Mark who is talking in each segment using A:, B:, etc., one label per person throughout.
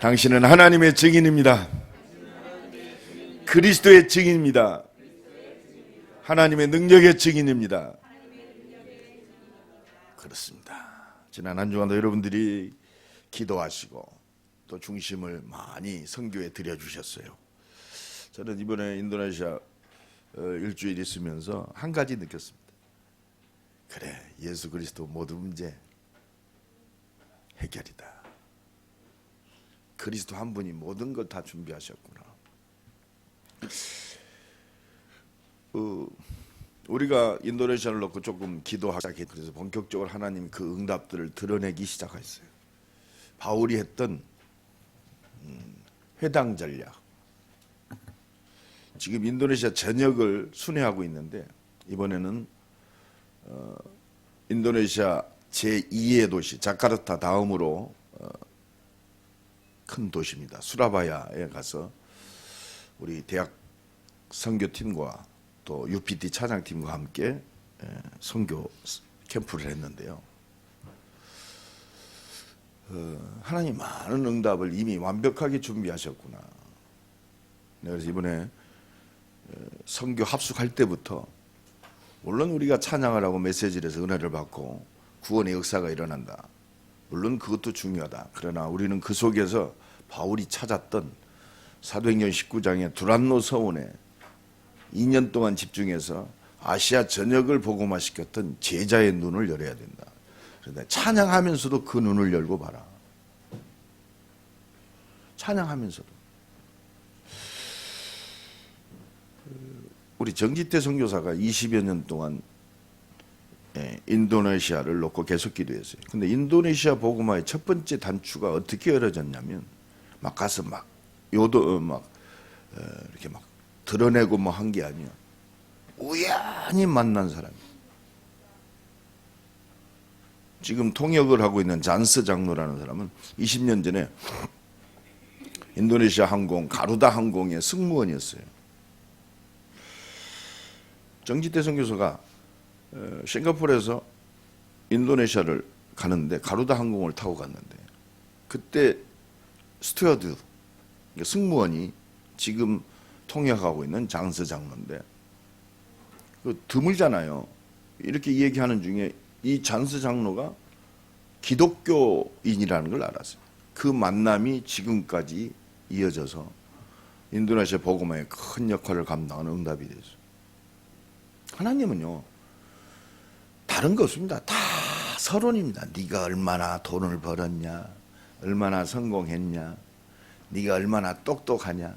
A: 당신은 하나님의 증인입니다. 그리스도의 증인입니다. 하나님의 능력의 증인입니다. 그렇습니다. 지난 한 주간도 여러분들이 기도하시고 또 중심을 많이 선교에 들여주셨어요. 저는 이번에 인도네시아 일주일 있으면서 한 가지 느꼈습니다. 그래, 예수 그리스도 모든 문제 해결이다. 그리스도 한 분이 모든 걸 다 준비하셨구나. 우리가 인도네시아를 놓고 조금 기도하기, 그래서 본격적으로 하나님 그 응답들을 드러내기 시작했어요. 바울이 했던 회당 전략. 지금 인도네시아 전역을 순회하고 있는데 이번에는 인도네시아 제2의 도시 자카르타 다음으로 큰 도시입니다. 수라바야에 가서 우리 대학 선교팀과 또 UPT 찬양팀과 함께 선교 캠프를 했는데요. 하나님 많은 응답을 이미 완벽하게 준비하셨구나. 그래서 이번에 선교 합숙할 때부터 물론 우리가 찬양을 하고 메시지를 해서 은혜를 받고 구원의 역사가 일어난다. 물론 그것도 중요하다. 그러나 우리는 그 속에서 바울이 찾았던 사도행전 19장의 두란노 서원에 2년 동안 집중해서 아시아 전역을 복음화시켰던 제자의 눈을 열어야 된다. 그런데 찬양하면서도 그 눈을 열고 봐라. 찬양하면서도. 우리 정지태 선교사가 20여 년 동안 인도네시아를 놓고 계속 기도했어요. 근데 인도네시아 복음화의 첫 번째 단추가 어떻게 열어졌냐면 막 가서 막 요도 이렇게 막 드러내고 뭐 한 게 아니야. 우연히 만난 사람이에요. 지금 통역을 하고 있는 잔스 장로라는 사람은 20년 전에 인도네시아 항공 가루다 항공의 승무원이었어요. 정지태 선교사가 싱가포르에서 인도네시아를 가는데 가루다 항공을 타고 갔는데 그때 스튜어드 승무원이 지금 통역하고 있는 장스 장로인데 드물잖아요. 이렇게 얘기하는 중에 이 잔스 장로가 기독교인이라는 걸 알았어요. 그 만남이 지금까지 이어져서 인도네시아 복음화에 큰 역할을 감당하는 응답이 됐어요. 하나님은요 다른 거 없습니다. 다 서론입니다. 네가 얼마나 돈을 벌었냐, 얼마나 성공했냐, 네가 얼마나 똑똑하냐.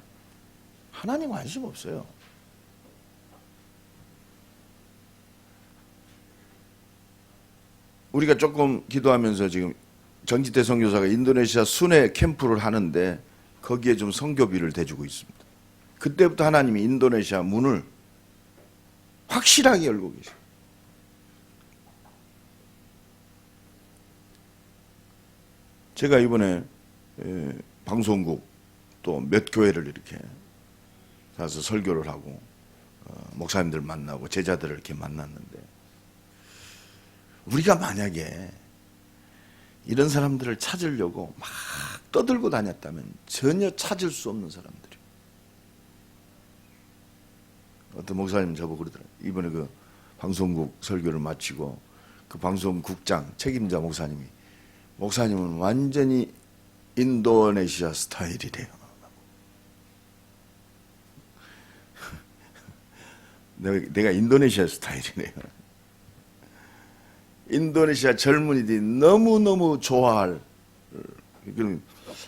A: 하나님 관심 없어요. 우리가 조금 기도하면서 지금 정지태 선교사가 인도네시아 순회 캠프를 하는데 거기에 좀 선교비를 대주고 있습니다. 그때부터 하나님이 인도네시아 문을 확실하게 열고 계세요. 제가 이번에 방송국 또 몇 교회를 이렇게 가서 설교를 하고 목사님들 만나고 제자들을 이렇게 만났는데 우리가 만약에 이런 사람들을 찾으려고 막 떠들고 다녔다면 전혀 찾을 수 없는 사람들이에요. 어떤 목사님 저보고 그러더라고요. 이번에 그 방송국 설교를 마치고 그 방송국장 책임자 목사님은 완전히 인도네시아 스타일이래요. 내가 인도네시아 스타일이네요. 인도네시아 젊은이들이 너무너무 좋아할,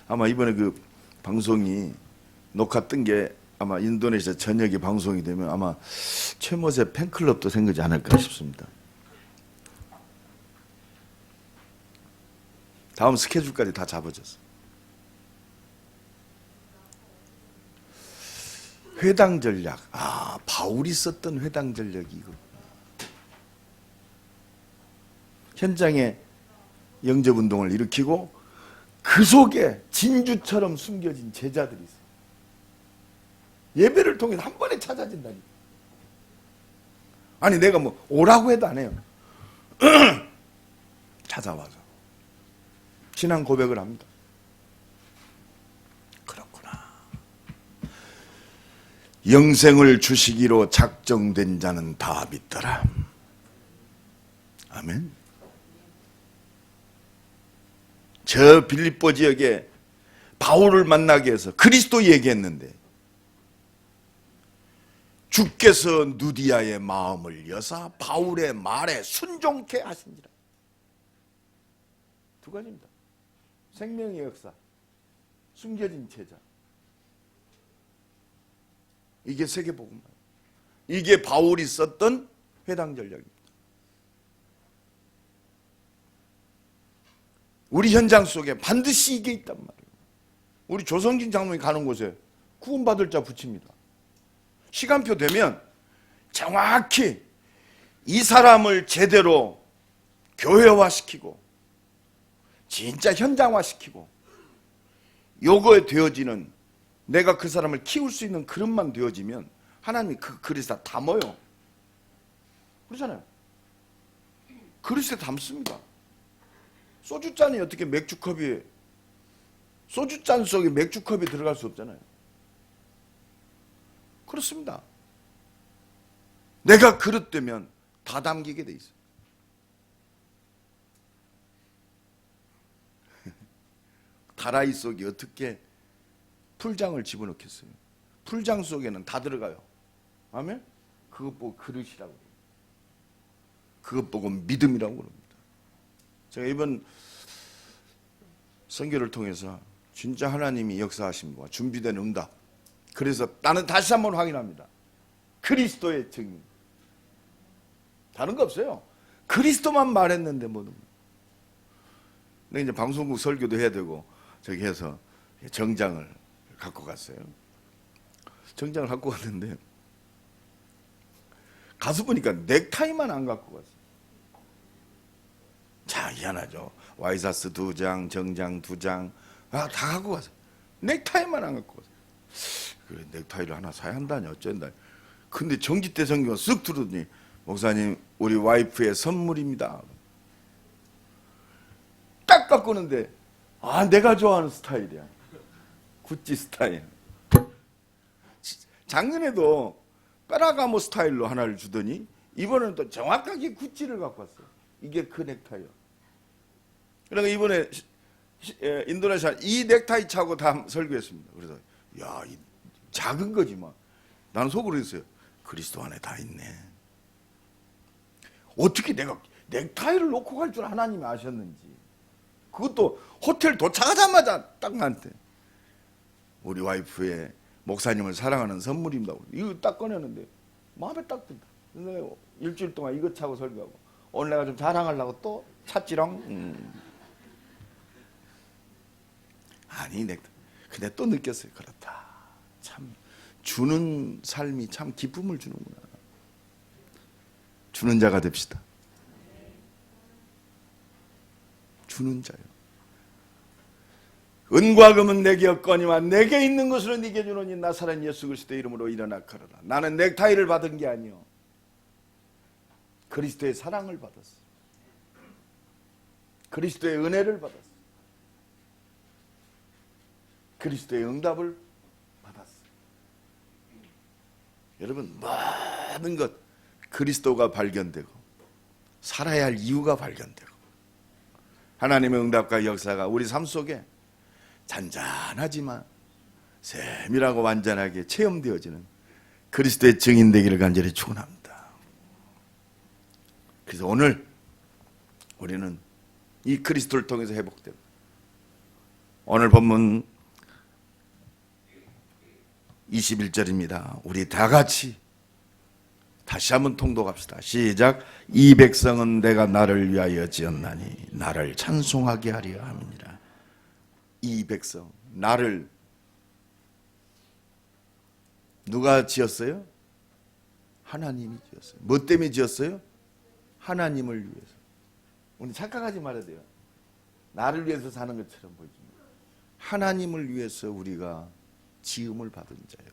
A: 아마 이번에 그 방송이 녹화 뜬 게 아마 인도네시아 전역에 방송이 되면 아마 최모세 팬클럽도 생기지 않을까 싶습니다. 다음 스케줄까지 다 잡아졌어. 회당 전략. 바울이 썼던 회당 전략이 이거. 현장에 영접운동을 일으키고 그 속에 진주처럼 숨겨진 제자들이 있어요. 예배를 통해서 한 번에 찾아진다니까. 아니 내가 뭐 오라고 해도 안 해요. 찾아와서 신앙 고백을 합니다. 영생을 주시기로 작정된 자는 다 믿더라. 아멘. 저 빌립보 지역에 바울을 만나게 해서 그리스도 얘기했는데 주께서 누디아의 마음을 여사 바울의 말에 순종케 하시니라. 두 가지입니다. 생명의 역사, 숨겨진 제자. 이게 세계복음. 이게 바울이 썼던 회당 전략입니다. 우리 현장 속에 반드시 이게 있단 말이에요. 우리 조성진 장로님이 가는 곳에 구원받을 자 붙입니다. 시간표 되면 정확히 이 사람을 제대로 교회화시키고 진짜 현장화시키고 요거에 되어지는 내가 그 사람을 키울 수 있는 그릇만 되어지면 하나님이 그 그릇에 다 담아요. 그렇잖아요. 그릇에 담습니다. 소주잔이 어떻게 맥주컵이, 소주잔 속에 맥주컵이 들어갈 수 없잖아요. 그렇습니다. 내가 그릇 되면 다 담기게 돼 있어요. 다라이 속에 어떻게 풀장을 집어넣겠어요? 풀장 속에는 다 들어가요. 아멘? 그것 보고 그릇이라고 그래요. 그것 보고 믿음이라고 그럽니다. 제가 이번 선교를 통해서 진짜 하나님이 역사하신 거와 준비된 응답. 그래서 나는 다시 한번 확인합니다. 그리스도의 증인. 다른 거 없어요. 그리스도만 말했는데 뭐든. 근데 이제 방송국 설교도 해야 되고 저기 해서 정장을 갖고 갔어요. 정장을 갖고 갔는데 가서 보니까 넥타이만 안 갖고 갔어요. 자, 희한하죠. 와이사스 2장, 정장 2장 다 갖고 갔어요. 넥타이만 안 갖고 갔어요. 그래, 넥타이를 하나 사야 한다니 어쩐다. 근데 정지태 성경을 쓱 들으더니 목사님 우리 와이프의 선물입니다. 딱 갖고 오는데 내가 좋아하는 스타일이야. 구찌 스타일. 작년에도 페라가모 스타일로 하나를 주더니 이번에는 또 정확하게 구찌를 갖고 왔어요. 이게 그 넥타이요. 그러니까 이번에 인도네시아 이 넥타이 차고 다 설교했습니다. 그래서 야, 이 작은 거지만 나는 속으로 했어요. 그리스도 안에 다 있네. 어떻게 내가 넥타이를 놓고 갈 줄 하나님이 아셨는지. 그것도 호텔 도착하자마자 딱 나한테 우리 와이프의 목사님을 사랑하는 선물입니다. 이거 딱 꺼내는데 마음에 딱 든다. 내가 일주일 동안 이거 차고 설교하고 오늘 내가 좀 자랑하려고 또 찼지롱. 아니, 근데 또 느꼈어요. 그렇다. 참 주는 삶이 참 기쁨을 주는구나. 주는 자가 됩시다. 주는 자요. 은과 금은 내게 없거니와 내게 있는 것으로 네게 주노니 나사렛 예수 그리스도의 이름으로 일어나 걸어라. 나는 넥타이를 받은 게 아니요 그리스도의 사랑을 받았어. 그리스도의 은혜를 받았어. 그리스도의 응답을 받았어. 여러분 모든 것 그리스도가 발견되고 살아야 할 이유가 발견되고 하나님의 응답과 역사가 우리 삶 속에 잔잔하지만 세밀하고 완전하게 체험되어지는 그리스도의 증인 되기를 간절히 축원합니다. 그래서 오늘 우리는 이 그리스도를 통해서 회복됩니다. 오늘 본문 21절입니다. 우리 다 같이 다시 한번 통독합시다. 시작. 이 백성은 내가 나를 위하여 지었나니 나를 찬송하게 하려 함이니라. 이 백성, 나를 누가 지었어요? 하나님이 지었어요. 뭐 때문에 지었어요? 하나님을 위해서. 우리 착각하지 말아야 돼요. 나를 위해서 사는 것처럼 보이지만 하나님을 위해서 우리가 지음을 받은 자예요.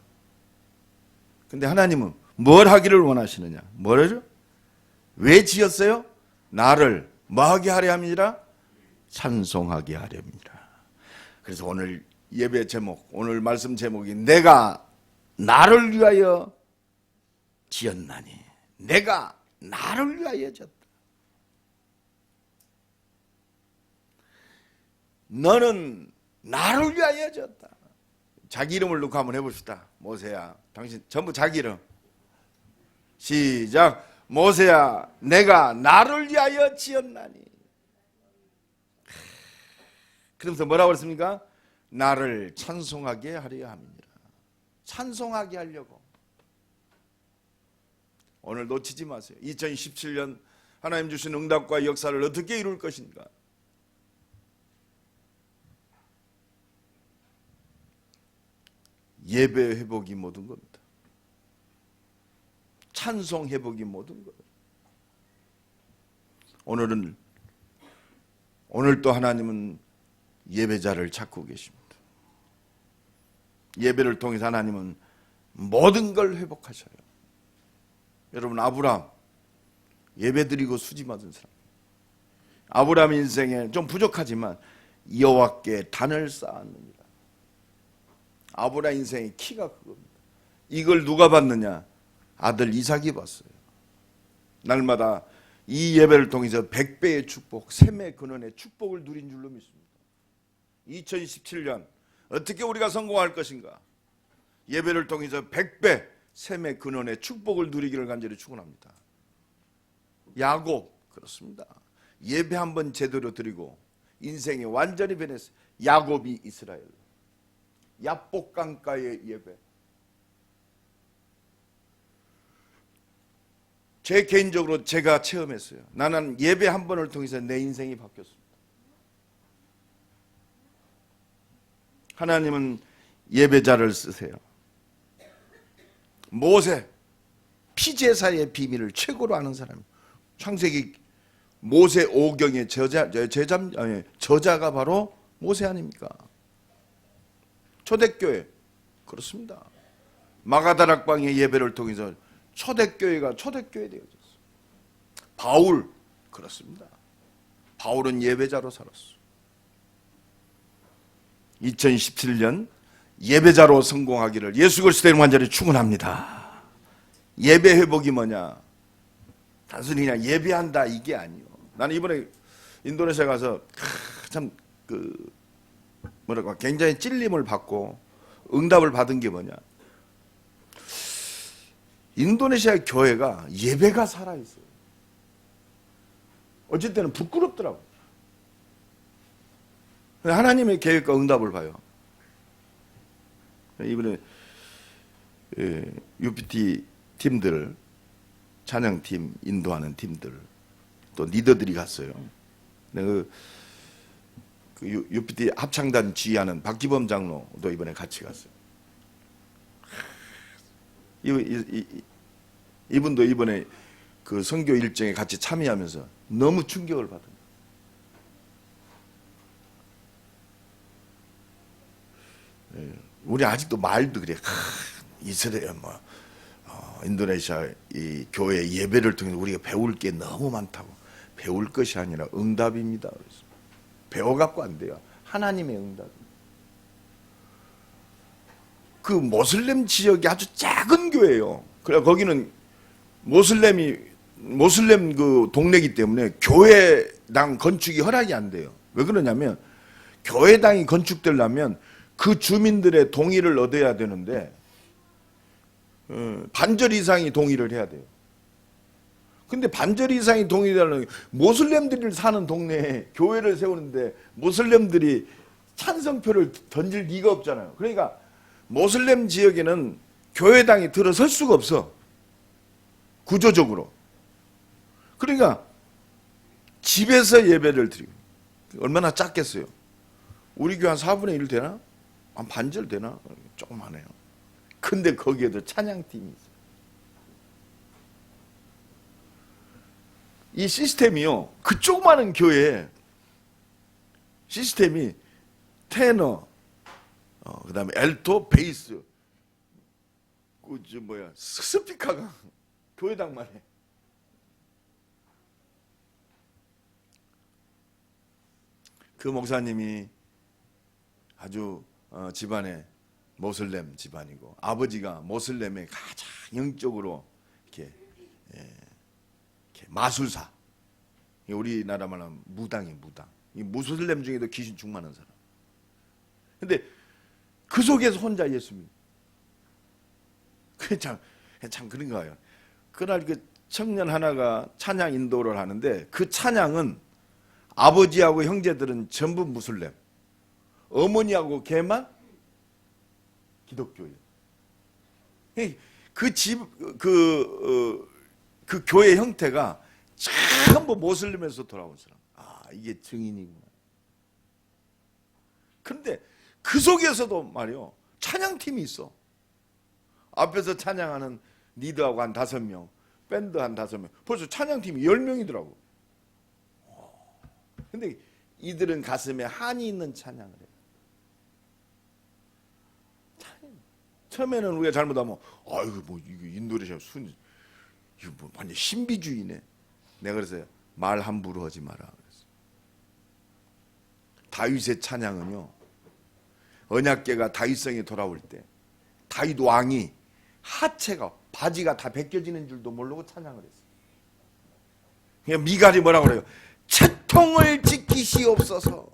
A: 근데 하나님은 뭘 하기를 원하시느냐? 뭐래요? 왜 지었어요? 나를 뭐하게 하려 함이라? 찬송하게 하려 함이라. 그래서 오늘 예배 제목, 오늘 말씀 제목이 내가 나를 위하여 지었나니 내가 나를 위하여 지었다. 너는 나를 위하여 지었다. 자기 이름을 놓고 한번 해봅시다. 모세야, 당신 전부 자기 이름. 시작. 모세야, 내가 나를 위하여 지었나니. 그러면서 뭐라고 그랬습니까? 나를 찬송하게 하려 함이니라. 찬송하게 하려고. 오늘 놓치지 마세요. 2017년 하나님 주신 응답과 역사를 어떻게 이룰 것인가? 예배 회복이 모든 겁니다. 찬송 회복이 모든 거예요. 오늘 또 하나님은 예배자를 찾고 계십니다. 예배를 통해서 하나님은 모든 걸 회복하셔요. 여러분, 아브라함 예배 드리고 수지 맞은 사람. 아브라함 인생에 좀 부족하지만 여호와께 단을 쌓았느니라. 아브라함 인생의 키가 그겁니다. 이걸 누가 받느냐? 아들 이삭이 받았어요. 날마다 이 예배를 통해서 100배의 축복, 샘의 근원의 축복을 누린 줄로 믿습니다. 2017년 어떻게 우리가 성공할 것인가? 예배를 통해서 100배 샘의 근원의 축복을 누리기를 간절히 축원합니다. 야곱 그렇습니다. 예배 한번 제대로 드리고 인생이 완전히 변했어요. 야곱이 이스라엘. 야복강가의 예배. 제 개인적으로 제가 체험했어요. 나는 예배 한 번을 통해서 내 인생이 바뀌었습니다. 하나님은 예배자를 쓰세요. 모세, 피제사의 비밀을 최고로 아는 사람이에요. 창세기 모세 5경의 저자가 바로 모세 아닙니까? 초대교회 그렇습니다. 마가다락방의 예배를 통해서 초대교회가 초대교회 되어졌어요. 바울 그렇습니다. 바울은 예배자로 살았어. 2017년 예배자로 성공하기를 예수 그리스도의 이름으로 간절히 축원합니다. 예배 회복이 뭐냐? 단순히 그냥 예배한다 이게 아니요. 나는 이번에 인도네시아 가서 참 굉장히 찔림을 받고 응답을 받은 게 뭐냐? 인도네시아 교회가 예배가 살아있어요. 어쩔 때는 부끄럽더라고요. 하나님의 계획과 응답을 봐요. 이번에 UPT 팀들, 찬양팀 인도하는 팀들 또 리더들이 갔어요. 그 UPT 합창단 지휘하는 박기범 장로도 이번에 같이 갔어요. 이분도 이번에 그 선교 일정에 같이 참여하면서 너무 충격을 받은 거예요. 우리 아직도 말도 그래. 이스라엘 인도네시아 이 교회 예배를 통해서 우리가 배울 게 너무 많다고. 배울 것이 아니라 응답입니다. 그래서 배워갖고 안 돼요. 하나님의 응답. 그 모슬렘 지역이 아주 작은 교회예요. 그래 거기는 모슬렘 그 동네이기 때문에 교회당 건축이 허락이 안 돼요. 왜 그러냐면 교회당이 건축되려면 그 주민들의 동의를 얻어야 되는데 반절 이상이 동의를 해야 돼요. 근데 반절 이상이 동의되려면 모슬렘들이 사는 동네에 교회를 세우는데 모슬렘들이 찬성표를 던질 리가 없잖아요. 그러니까 모슬렘 지역에는 교회당이 들어설 수가 없어. 구조적으로. 그러니까 집에서 예배를 드리고 얼마나 작겠어요. 우리 교회 한 4분의 1 되나? 한 반절 되나? 조그마해요. 근데 거기에도 찬양팀이 있어요. 이 시스템이요. 그 조그마한 교회에 시스템이 테너, 그 다음에 엘토, 베이스, 스피커가 교회당만 해. 그 목사님이 아주 집안에 모슬렘 집안이고 아버지가 모슬렘의 가장 영적으로 이렇게 마술사, 우리나라 말하면 무당이 무당. 이 무슬렘 중에도 귀신 충만한 사람. 근데 그 속에서 혼자 예수 믿. 그게 참 그런 거예요. 그날 그 청년 하나가 찬양 인도를 하는데 그 찬양은 아버지하고 형제들은 전부 무슬렘, 어머니하고 걔만 기독교예요. 그 교회 형태가 전부 모슬렘에서 돌아온 사람. 이게 증인이구나. 그런데 그 속에서도 말이요, 찬양팀이 있어. 앞에서 찬양하는 리더하고 한 5명, 밴드 한 5명. 벌써 찬양팀이 10명이더라고. 근데 이들은 가슴에 한이 있는 찬양을 해요. 처음에는 우리가 잘못하면, 아이고, 뭐, 이거 인도네시아 이거 뭐, 완전 신비주의네. 내가 그래서 말 함부로 하지 마라. 그랬어. 다윗의 찬양은요, 언약궤가 다윗성에 돌아올 때, 다윗 왕이 하체가, 바지가 다 벗겨지는 줄도 모르고 찬양을 했어요. 그냥 미갈이 뭐라고 그래요? 채통을 지키시옵소서.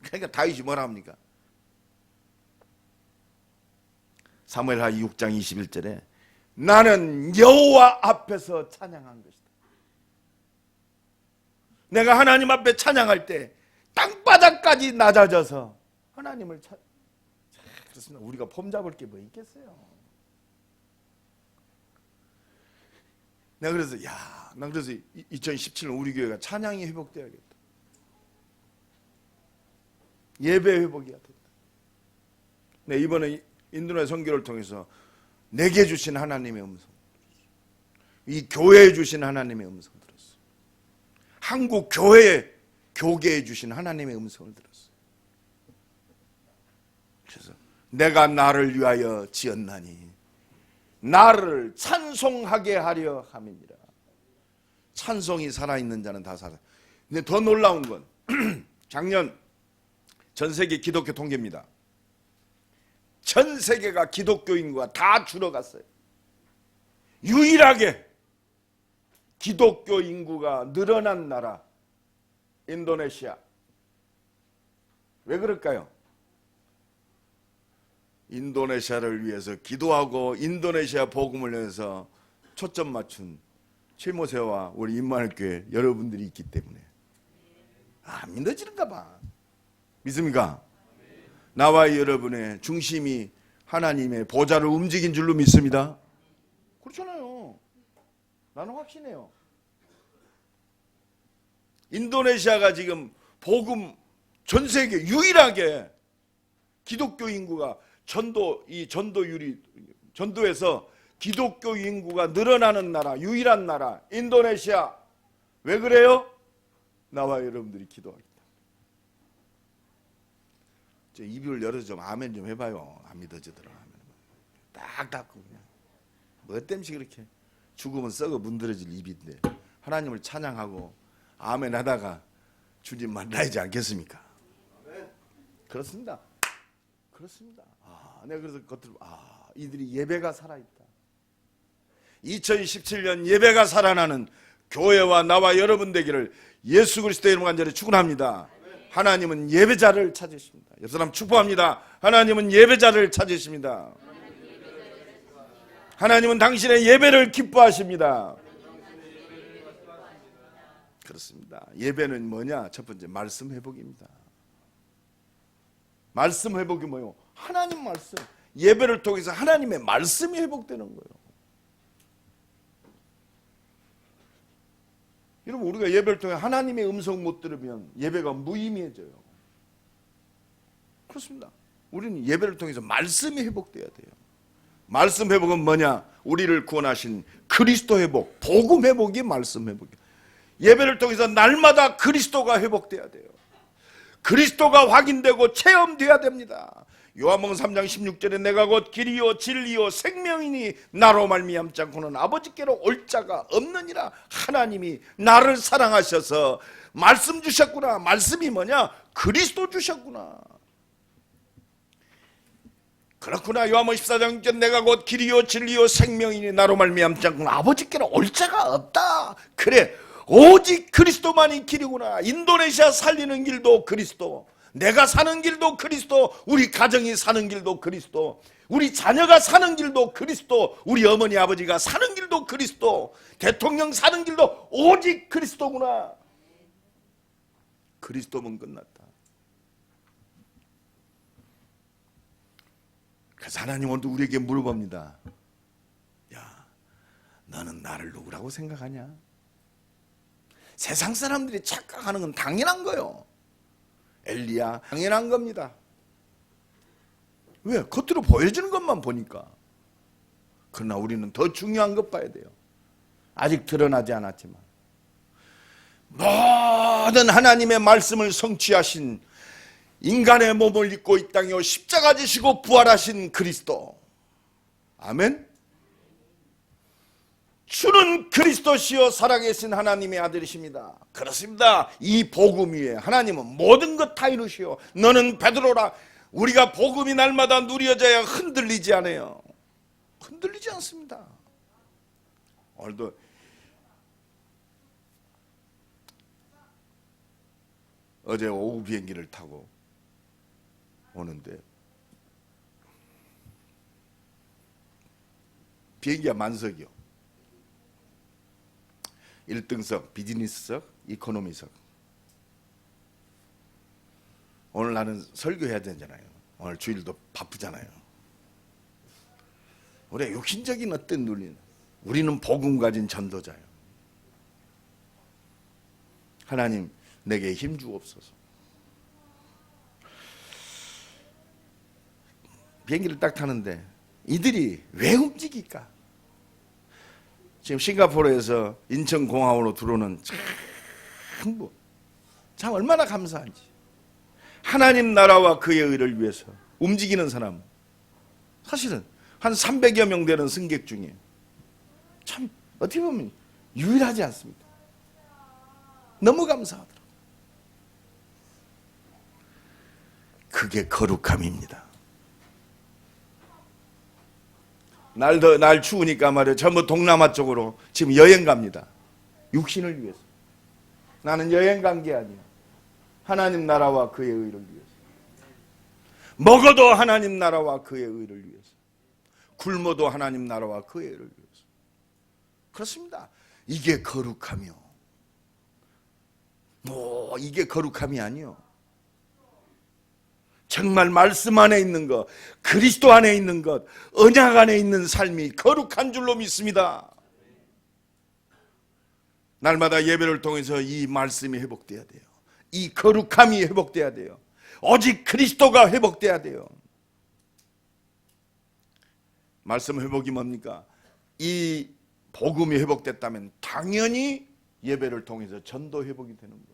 A: 그러니까 다윗이 뭐라 합니까? 사무엘하 6장 21절에 나는 여호와 앞에서 찬양한 것이다. 내가 하나님 앞에 찬양할 때 땅바닥까지 낮아져서 하나님을 그렇습니다. 우리가 폼잡을 게 뭐 있겠어요? 내가 그래서 난 그래서 2017년 우리 교회가 찬양이 회복되어야겠다. 예배 회복이야 됐다. 네, 이번에 인도네시아 선교를 통해서 내게 주신 하나님의 음성, 이 교회에 주신 하나님의 음성 들었어요. 한국 교계에 주신 하나님의 음성을 들었어요. 그래서 내가 나를 위하여 지었나니 나를 찬송하게 하려 함이니라. 찬송이 살아있는 자는 다 살아. 근데 더 놀라운 건 작년 전 세계 기독교 통계입니다. 전 세계가 기독교 인구가 다 줄어갔어요. 유일하게 기독교 인구가 늘어난 나라 인도네시아. 왜 그럴까요? 인도네시아를 위해서 기도하고 인도네시아 복음을 위해서 초점 맞춘 칠모세와 우리 임마누엘교회 여러분들이 있기 때문에. 안 믿어지는가 봐. 믿습니까? 나와 여러분의 중심이 하나님의 보좌를 움직인 줄로 믿습니다. 그렇잖아요. 나는 확신해요. 인도네시아가 지금 복음 전 세계 유일하게 기독교 인구가 전도에서 기독교 인구가 늘어나는 나라, 유일한 나라 인도네시아. 왜 그래요? 나와 여러분들이 기도하기 때문에. 저 입을 열어서 좀 아멘 좀 해봐요. 안 믿어지더라. 딱 닫고 그냥. 뭐 때문에 그렇게 죽으면 썩어 문드러질 입인데 하나님을 찬양하고 아멘 하다가 주님 만나야지 않겠습니까? 그렇습니다. 그렇습니다. 내가 그래서 겉으로 이들이 예배가 살아있다. 2017년 예배가 살아나는 교회와 나와 여러분 되기를 예수 그리스도의 이름으로 간절히 축원합니다. 하나님은 예배자를 찾으십니다. 옆 사람 축복합니다. 하나님은 예배자를 찾으십니다. 하나님은 당신의 예배를 기뻐하십니다. 그렇습니다. 예배는 뭐냐? 첫 번째 말씀 회복입니다. 말씀 회복이 뭐예요? 하나님 말씀. 예배를 통해서 하나님의 말씀이 회복되는 거예요. 여러분, 우리가 예배를 통해 하나님의 음성 못 들으면 예배가 무의미해져요. 그렇습니다. 우리는 예배를 통해서 말씀이 회복돼야 돼요. 말씀 회복은 뭐냐? 우리를 구원하신 그리스도 회복, 복음 회복이 말씀 회복이에요. 예배를 통해서 날마다 그리스도가 회복돼야 돼요. 그리스도가 확인되고 체험돼야 됩니다. 요한복음 3장 16절에 내가 곧 길이요 진리요 생명이니 나로 말미암지 않고는 아버지께로 올 자가 없느니라. 하나님이 나를 사랑하셔서 말씀 주셨구나. 말씀이 뭐냐? 그리스도 주셨구나. 그렇구나. 요한복음 14장 내가 곧 길이요 진리요 생명이니 나로 말미암지 않고는 아버지께로 올 자가 없다. 그래, 오직 그리스도만이 길이구나. 인도네시아 살리는 길도 그리스도, 내가 사는 길도 그리스도, 우리 가정이 사는 길도 그리스도, 우리 자녀가 사는 길도 그리스도, 우리 어머니 아버지가 사는 길도 그리스도, 대통령 사는 길도 오직 그리스도구나. 그리스도면 끝났다. 그래서 하나님은 우리에게 물어봅니다. 야, 너는 나를 누구라고 생각하냐? 세상 사람들이 착각하는 건 당연한 거요. 엘리야, 당연한 겁니다. 왜? 겉으로 보여지는 것만 보니까. 그러나 우리는 더 중요한 것 봐야 돼요. 아직 드러나지 않았지만 모든 하나님의 말씀을 성취하신, 인간의 몸을 입고 이 땅에 십자가 지시고 부활하신 그리스도. 아멘. 주는 그리스도시요 살아계신 하나님의 아들이십니다. 그렇습니다. 이 복음 위에 하나님은 모든 것 다 이루시오. 너는 베드로라. 우리가 복음이 날마다 누려져야 흔들리지 않아요. 흔들리지 않습니다. 오늘도 어제 오후 비행기를 타고 오는데 비행기가 만석이요. 1등석, 비즈니스석, 이코노미석. 오늘 나는 설교해야 되잖아요. 오늘 주일도 바쁘잖아요. 우리가 육신적인 어떤 논리는, 우리는 복음 가진 전도자예요. 하나님 내게 힘 주옵소서. 비행기를 딱 타는데 이들이 왜 움직일까? 지금 싱가포르에서 인천공항으로 들어오는 참 얼마나 감사한지. 하나님 나라와 그의 의를 위해서 움직이는 사람, 사실은 한 300여 명 되는 승객 중에 참 어떻게 보면 유일하지 않습니까? 너무 감사하더라고요. 그게 거룩함입니다. 날 추우니까 말이에요. 전부 동남아 쪽으로 지금 여행 갑니다. 육신을 위해서. 나는 여행 간 게 아니야. 하나님 나라와 그의 의를 위해서. 먹어도 하나님 나라와 그의 의를 위해서. 굶어도 하나님 나라와 그의 의를 위해서. 그렇습니다. 이게 거룩함이요. 이게 거룩함이 아니요. 정말 말씀 안에 있는 것, 그리스도 안에 있는 것, 언약 안에 있는 삶이 거룩한 줄로 믿습니다. 날마다 예배를 통해서 이 말씀이 회복돼야 돼요. 이 거룩함이 회복돼야 돼요. 오직 그리스도가 회복돼야 돼요. 말씀 회복이 뭡니까? 이 복음이 회복됐다면 당연히 예배를 통해서 전도 회복이 되는 거예요.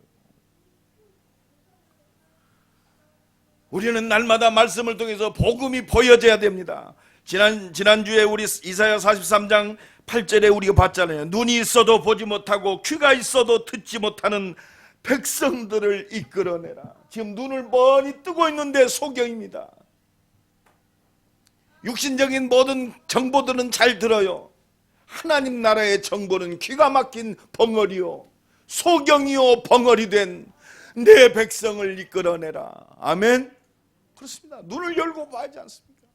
A: 우리는 날마다 말씀을 통해서 복음이 보여져야 됩니다. 지난주에 우리 이사야 43장 8절에 우리가 봤잖아요. 눈이 있어도 보지 못하고 귀가 있어도 듣지 못하는 백성들을 이끌어내라. 지금 눈을 뻔히 뜨고 있는데 소경입니다. 육신적인 모든 정보들은 잘 들어요. 하나님 나라의 정보는 기가 막힌 벙어리요, 소경이요 벙어리 된 내 백성을 이끌어내라. 아멘. 그렇습니다. 눈을 열고 봐야지 않습니까?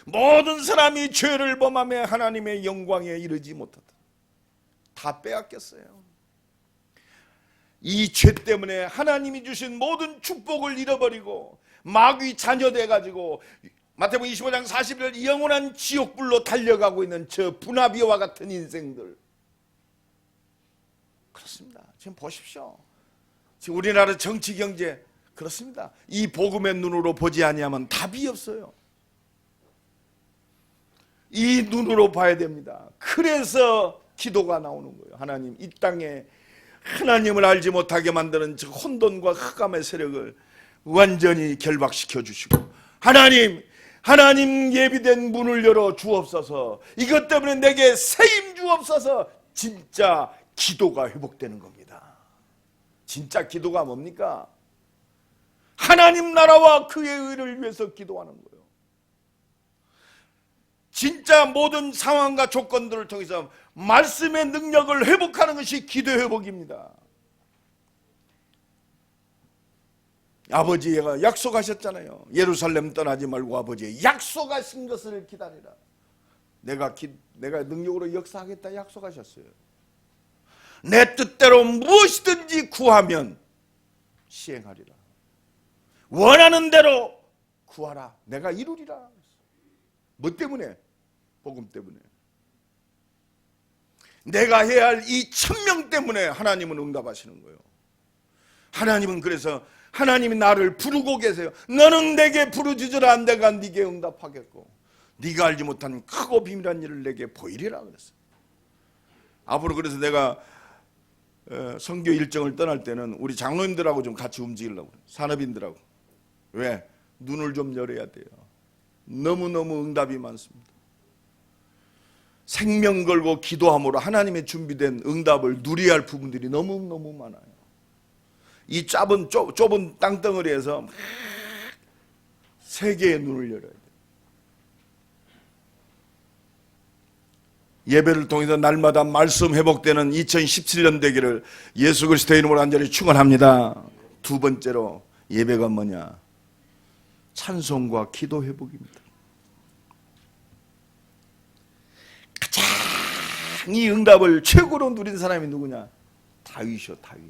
A: 모든 사람이 죄를 범하며 하나님의 영광에 이르지 못하다. 다 빼앗겼어요. 이 죄 때문에 하나님이 주신 모든 축복을 잃어버리고 마귀 자녀돼 가지고 마태복음 25장 40절 영원한 지옥불로 달려가고 있는 저 분하비와 같은 인생들. 그렇습니다. 지금 보십시오. 지금 우리나라 정치 경제 그렇습니다. 이 복음의 눈으로 보지 아니하면 답이 없어요. 이 눈으로 봐야 됩니다. 그래서 기도가 나오는 거예요. 하나님, 이 땅에 하나님을 알지 못하게 만드는 저 혼돈과 흑암의 세력을 완전히 결박시켜 주시고, 하나님 예비된 문을 열어 주옵소서. 이것 때문에 내게 세임 주옵소서. 진짜 기도가 회복되는 겁니다. 진짜 기도가 뭡니까? 하나님 나라와 그의 의를 위해서 기도하는 거예요. 진짜 모든 상황과 조건들을 통해서 말씀의 능력을 회복하는 것이 기도 회복입니다. 아버지가 약속하셨잖아요. 예루살렘 떠나지 말고 아버지의 약속하신 것을 기다리라. 내가 능력으로 역사하겠다 약속하셨어요. 내 뜻대로 무엇이든지 구하면 시행하리라. 원하는 대로 구하라. 내가 이루리라. 뭐 때문에? 복음 때문에. 내가 해야 할 이 1000명 때문에 하나님은 응답하시는 거예요. 하나님은 그래서 하나님이 나를 부르고 계세요. 너는 내게 부르짖으라. 내가 네게 응답하겠고 네가 알지 못한 크고 비밀한 일을 내게 보이리라 그랬어요. 앞으로 그래서 내가 선교 일정을 떠날 때는 우리 장로님들하고 좀 같이 움직이려고 그래요. 산업인들하고. 왜? 눈을 좀 열어야 돼요. 너무너무 응답이 많습니다. 생명 걸고 기도함으로 하나님의 준비된 응답을 누려야 할 부분들이 너무너무 많아요. 이 좁은 땅덩어리에서 세계의 눈을 열어야 돼요. 예배를 통해서 날마다 말씀 회복되는 2017년 되기를 예수 그리스도의 이름으로 간절히 축원합니다. 두 번째로 예배가 뭐냐? 찬송과 기도 회복입니다. 가장 이 응답을 최고로 누린 사람이 누구냐? 다윗이요, 다윗.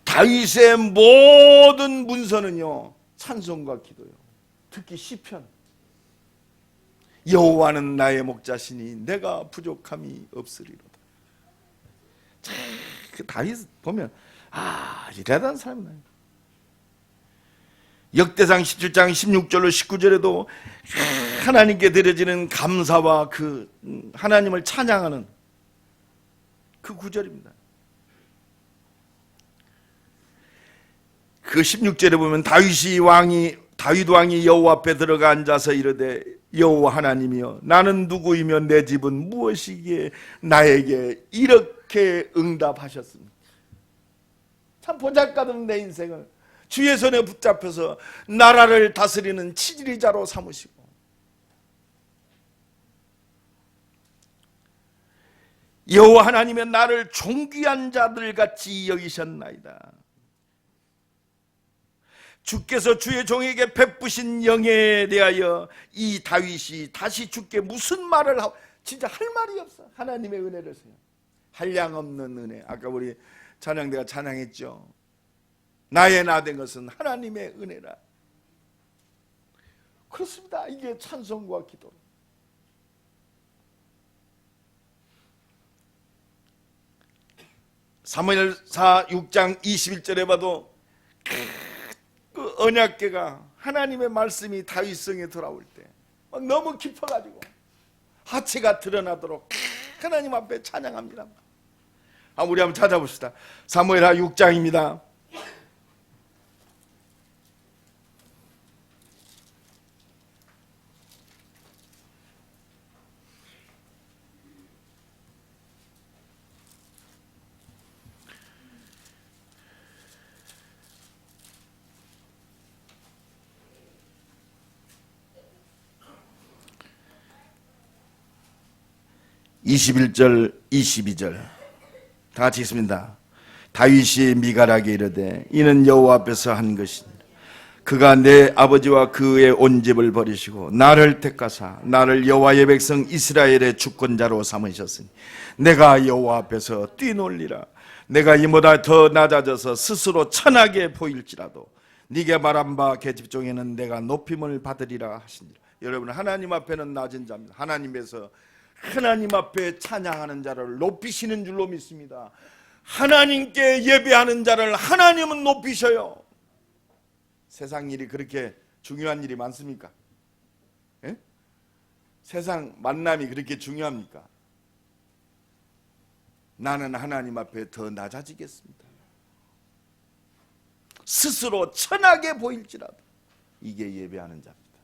A: 다윗의 모든 문서는요, 찬송과 기도요. 특히 시편. 여호와는 나의 목자시니 내가 부족함이 없으리로다. 참, 그 다윗 보면 대단한 사람이다. 역대상 17장 16절로 19절에도 하나님께 드려지는 감사와 그 하나님을 찬양하는 그 구절입니다. 그 16절에 보면 다윗 왕이 여호와 앞에 들어가 앉아서 이르되 여호와 하나님이여 나는 누구이며 내 집은 무엇이기에 나에게 이렇게 응답하셨습니까? 참 보잘것없는 내 인생을 주의 손에 붙잡혀서 나라를 다스리는 치지리자로 삼으시고 여호와 하나님의 나를 존귀한 자들같이 여기셨나이다. 주께서 주의 종에게 베푸신 영에 대하여 이 다윗이 다시 주께 무슨 말을 하고 진짜 할 말이 없어. 하나님의 은혜를서요. 한량 없는 은혜. 아까 우리 찬양대가 찬양했죠. 나의 나 된 것은 하나님의 은혜라. 그렇습니다. 이게 찬송과 기도. 사무엘사 6장 21절에 봐도 그 언약궤가 하나님의 말씀이 다윗성에 돌아올 때 너무 깊어가지고 하체가 드러나도록 하나님 앞에 찬양합니다. 우리 한번 찾아봅시다. 사무엘하 6장입니다. (21절) (22절) 다 같이 읽습니다. 다윗이 미갈에게 이르되 이는 여호와 앞에서 한 것이니라. 그가 내 아버지와 그의 온 집을 버리시고 나를 택하사 나를 여호와의 백성 이스라엘의 주권자로 삼으셨으니 내가 여호와 앞에서 뛰놀리라. 내가 이보다 더 낮아져서 스스로 천하게 보일지라도 네게 말한 바 계집종에는 내가 높임을 받으리라 하시니라. 여러분, 하나님 앞에는 낮은 자입니다. 하나님 앞에 찬양하는 자를 높이시는 줄로 믿습니다. 하나님께 예배하는 자를 하나님은 높이셔요. 세상 일이 그렇게 중요한 일이 많습니까? 예? 세상 만남이 그렇게 중요합니까? 나는 하나님 앞에 더 낮아지겠습니다. 스스로 천하게 보일지라도. 이게 예배하는 자입니다.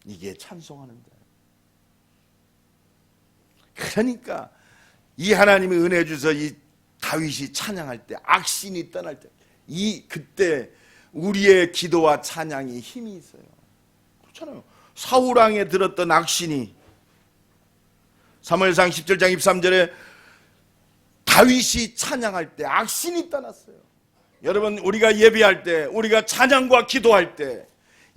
A: 이게 찬송하는 자예요. 그러니까 이 하나님의 은혜 주셔서 이 다윗이 찬양할 때, 악신이 떠날 때 그때 우리의 기도와 찬양이 힘이 있어요. 그렇잖아요. 사울왕에 들었던 악신이 사무엘상 17장 23절에 다윗이 찬양할 때 악신이 떠났어요. 여러분, 우리가 예배할 때, 우리가 찬양과 기도할 때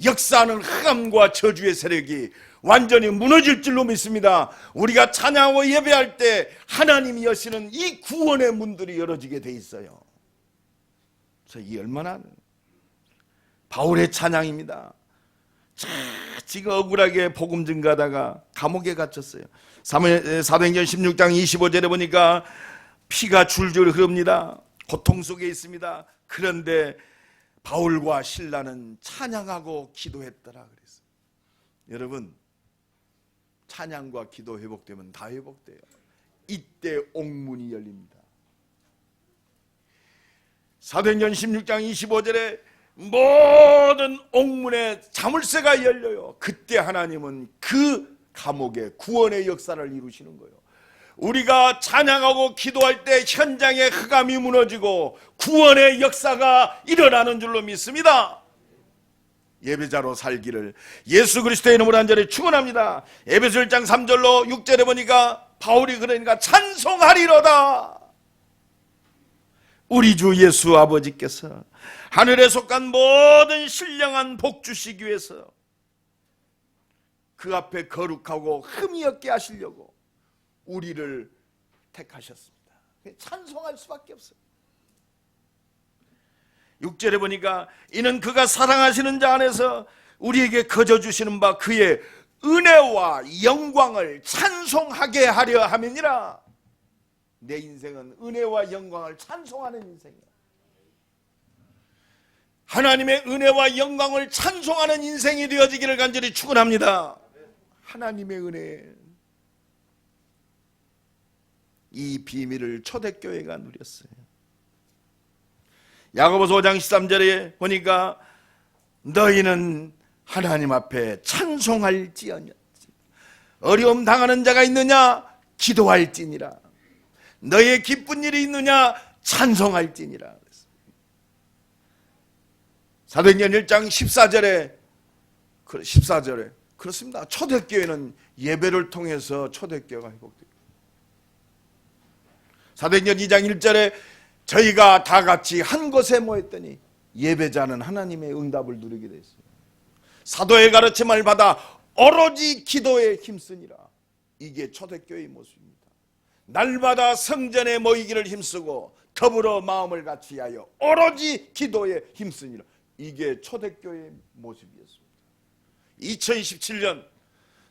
A: 역사하는 흑암과 저주의 세력이 완전히 무너질 줄로 믿습니다. 우리가 찬양하고 예배할 때 하나님이 여시는 이 구원의 문들이 열어지게 돼 있어요. 그래서 이 얼마나 바울의 찬양입니다. 지금 억울하게 복음 증가하다가 감옥에 갇혔어요. 사도행전 16장 25절에 보니까 피가 줄줄 흐릅니다. 고통 속에 있습니다. 그런데 바울과 실라는 찬양하고 기도했더라 그랬어요. 여러분, 찬양과 기도 회복되면 다 회복돼요. 이때 옥문이 열립니다. 사도행전 16장 25절에 모든 옥문의 자물쇠가 열려요. 그때 하나님은 그 감옥에 구원의 역사를 이루시는 거예요. 우리가 찬양하고 기도할 때 현장의 흑암이 무너지고 구원의 역사가 일어나는 줄로 믿습니다. 예배자로 살기를 예수 그리스도의 이름으로 간절히 축원합니다. 에베소 1장 3절로 6절에 보니까 바울이 그러니까 찬송하리로다. 우리 주 예수 아버지께서 하늘에 속한 모든 신령한 복 주시기 위해서 그 앞에 거룩하고 흠이 없게 하시려고 우리를 택하셨습니다. 찬송할 수밖에 없어요. 6절에 보니까 이는 그가 사랑하시는 자 안에서 우리에게 거저 주시는 바 그의 은혜와 영광을 찬송하게 하려 함이니라. 내 인생은 은혜와 영광을 찬송하는 인생이야. 하나님의 은혜와 영광을 찬송하는 인생이 되어지기를 간절히 축원합니다. 하나님의 은혜, 이 비밀을 초대교회가 누렸어요. 야고보서 5장 13절에 보니까 너희는 하나님 앞에 찬송할지어냐. 어려움 당하는 자가 있느냐 기도할지니라. 너희의 기쁜 일이 있느냐 찬송할지니라. 사도행전 1장 14절에 그렇습니다. 초대교회는 예배를 통해서 초대교회가 회복됩니다. 사도행전 2장 1절에 저희가 다 같이 한 곳에 모였더니 예배자는 하나님의 응답을 누리게 됐어요. 사도의 가르침을 받아 오로지 기도에 힘쓰니라. 이게 초대교회의 모습입니다. 날마다 성전에 모이기를 힘쓰고 더불어 마음을 같이 하여 오로지 기도에 힘쓰니라. 이게 초대교회의 모습이었습니다. 2017년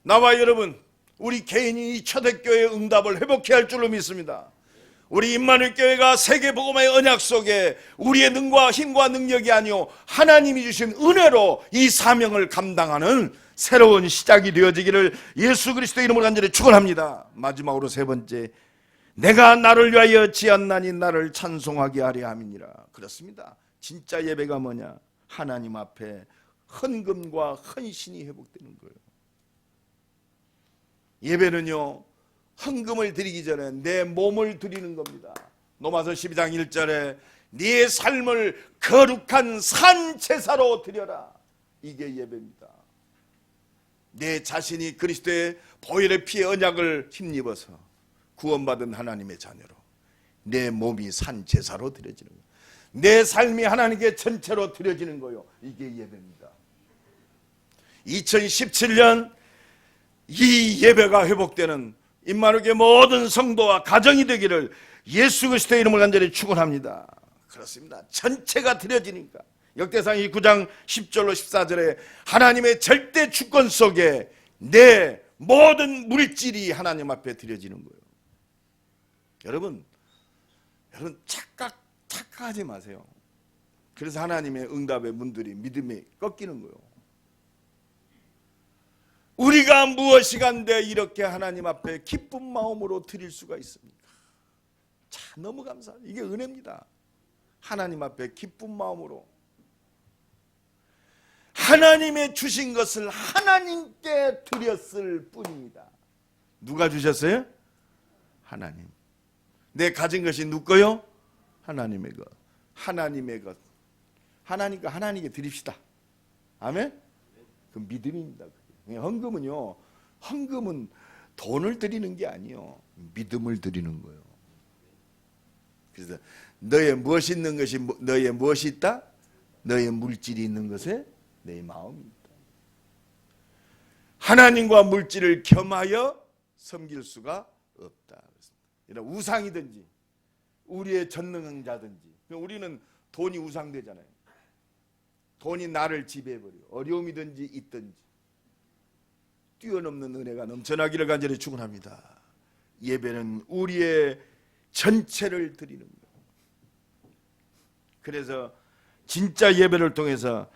A: 나와 여러분 우리 개인이 이 초대교회의 응답을 회복해야 할 줄로 믿습니다. 우리 임마누엘 교회가 세계복음의 언약 속에 우리의 능과 힘과 능력이 아니오 하나님이 주신 은혜로 이 사명을 감당하는 새로운 시작이 되어지기를 예수 그리스도의 이름으로 간절히 축원합니다. 마지막으로 세 번째, 내가 나를 위하여 지었나니 나를 찬송하게 하려 함이니라. 그렇습니다. 진짜 예배가 뭐냐? 하나님 앞에 헌금과 헌신이 회복되는 거예요. 예배는요, 헌금을 드리기 전에 내 몸을 드리는 겁니다. 로마서 12장 1절에 네 삶을 거룩한 산 제사로 드려라. 이게 예배입니다. 내 자신이 그리스도의 보혈의 피의 언약을 힘입어서 구원받은 하나님의 자녀로 내 몸이 산 제사로 드려지는 거예요. 내 삶이 하나님께 전체로 드려지는 거예요. 이게 예배입니다. 2017년 이 예배가 회복되는 임마누엘 모든 성도와 가정이 되기를 예수 그리스도의 이름을 간절히 축원합니다. 그렇습니다. 전체가 드려지니까 역대상 9장 10절로 14절에 하나님의 절대 주권 속에 내 모든 물질이 하나님 앞에 드려지는 거예요. 여러분 착각하지 마세요. 그래서 하나님의 응답의 문들이 믿음이 꺾이는 거예요. 우리가 무엇이간데 이렇게 하나님 앞에 기쁜 마음으로 드릴 수가 있습니까? 참 너무 감사합니다. 이게 은혜입니다. 하나님 앞에 기쁜 마음으로 하나님의 주신 것을 하나님께 드렸을 뿐입니다. 누가 주셨어요? 하나님. 내 가진 것이 누구요? 하나님의 것. 하나님의 것. 하나님과 하나님께 드립시다. 아멘? 그 믿음입니다. 헌금은요, 헌금은 돈을 드리는 게 아니요, 믿음을 드리는 거예요. 그래서 너의 무엇이 있는 것이 너의 무엇이 있다? 너의 물질이 있는 것에 내 마음입니다. 하나님과 물질을 겸하여 섬길 수가 없다. 이런 우상이든지 우리의 전능자든지, 우리는 돈이 우상되잖아요. 돈이 나를 지배해버려. 어려움이든지 있든지 뛰어넘는 은혜가 넘쳐나기를 간절히 축원합니다. 예배는 우리의 전체를 드리는 거예요. 그래서 진짜 예배를 통해서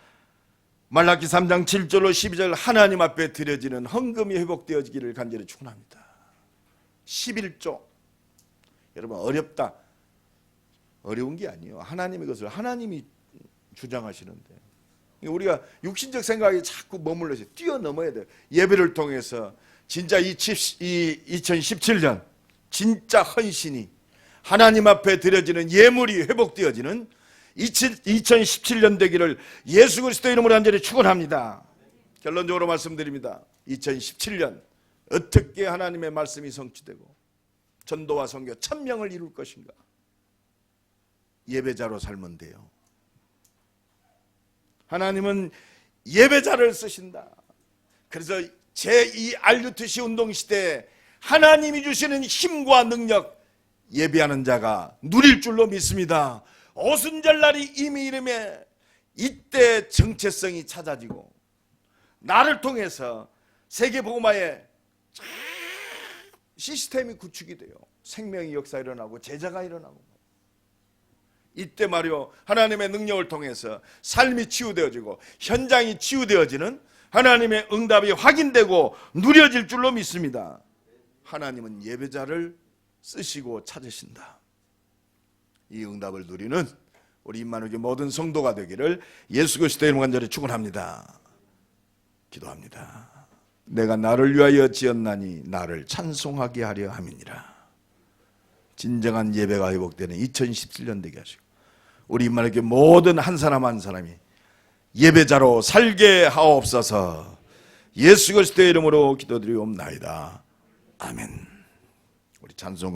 A: 말라기 3장 7절로 12절 하나님 앞에 드려지는 헌금이 회복되어지기를 간절히 축원합니다. 11조. 여러분, 어렵다. 어려운 게 아니에요. 하나님의 것을 하나님이 주장하시는데 우리가 육신적 생각이 자꾸 머물러서 뛰어넘어야 돼요. 예배를 통해서 진짜 이 2017년 진짜 헌신이 하나님 앞에 드려지는 예물이 회복되어지는 2017년 되기를 예수 그리스도 이름으로 간절히 축원합니다. 결론적으로 말씀드립니다. 2017년 어떻게 하나님의 말씀이 성취되고 전도와 선교 1000명을 이룰 것인가? 예배자로 살면 돼요. 하나님은 예배자를 쓰신다. 그래서 제2 RUTC 운동 시대에 하나님이 주시는 힘과 능력, 예배하는 자가 누릴 줄로 믿습니다. 오순절날이 이미 이름에 이때 정체성이 찾아지고 나를 통해서 세계복음화의 시스템이 구축이 돼요. 생명의 역사 일어나고 제자가 일어나고, 이때 말이요, 하나님의 능력을 통해서 삶이 치유되어지고 현장이 치유되어지는 하나님의 응답이 확인되고 누려질 줄로 믿습니다. 하나님은 예배자를 쓰시고 찾으신다. 이 응답을 누리는 우리 임마누엘 모든 성도가 되기를 예수 그리스도의 이름으로 간절히 축원합니다. 기도합니다. 내가 나를 위하여 지었나니 나를 찬송하게 하려 함이니라. 진정한 예배가 회복되는 2017년 되게 하시고 우리 임마누엘 모든 한 사람 한 사람이 예배자로 살게 하옵소서. 예수 그리스도의 이름으로 기도드리옵나이다. 아멘. 우리 찬송